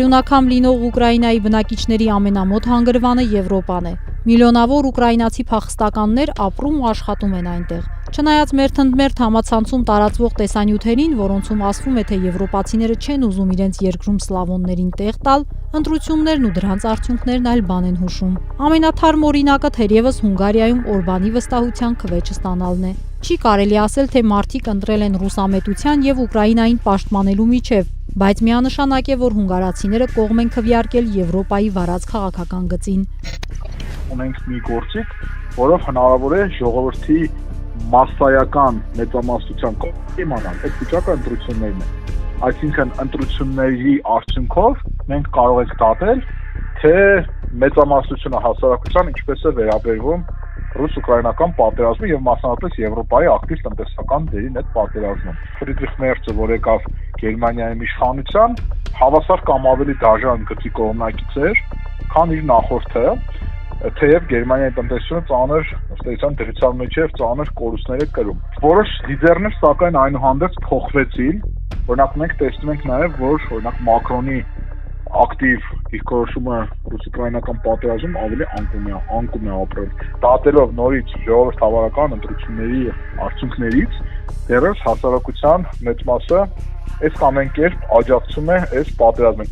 Յունաքամ լինող Ուկրաինայի բնակիչների ամենամոտ հանգրվանը Եվրոպան է։ Միլիոնավոր ուկրաինացի փախստականներ ապրում ու աշխատում են այնտեղ։ Չնայած մերթընդմերթ համացանցում տարածվող տեսանյութերին, որոնցում ասվում է, թե եվրոպացիները չեն ուզում իրենց երկրում սլավոններին տեղ տալ, ընտրություններն ու դրանց արդյունքներն այլ բան են հուշում։ Ամենաթարմ օրինակը թերևս Հունգարիայում Օրբանի վստահության քվեճ ստանալն է։ Չի կարելի ասել, թե մարդիկ ընտրել են ռուսամետության եւ Ուկրաինային պաշտպանելու միջև, բայց միանշանակ է, որ հունգարացիները կողմ են քվեարկել Եվրոպայի վարած քաղաքական գծին։ Ունենք մի գործիք, որով հնարավոր է ժողովրդի մասսայական մեծամասնության կողմից իմանալ, այդ վիճակը ընտրություններն են։ Այսինքն ընտրությունների արդյունքով մենք կարող ենք դատել, թե մեծամասնությունը հասարակության ինչպես է վերաբերվում ռուս-ուկրաինական պատերազմը եւ մասնավորապես Եվրոպայի ակտիվ տնտեսական դերին այդ պատերազմում։ Ֆրիդրիխ Մերցը, որ եկավ Գերմանիայում իշխանության, հավասար կամ ավելի դաժան գծի կողմնակից էր, քան իր նախորդը, թեև Գերմանիայի տնտեսությունը ծանր ըստ դրության մեջ է ծանր կորուստներ է կրում։ Որոշ լիդերներ սակայն այնուհանդերձ փոխվեցին, օրինակ մենք տեսնում ենք նաեւ, որ օրինակ Մակրոնի ակտիվ դիրքորոշումը ռուս-ուկրաինական պատերազմում ավելի անկում է ապրել։ Դատելով նորից ժողովրդավարական ընտրությունների արդյունքներից, դեռևս հասարակության մեծ մասը այս կամ այն կերպ աջակցում է այս պատերազմին։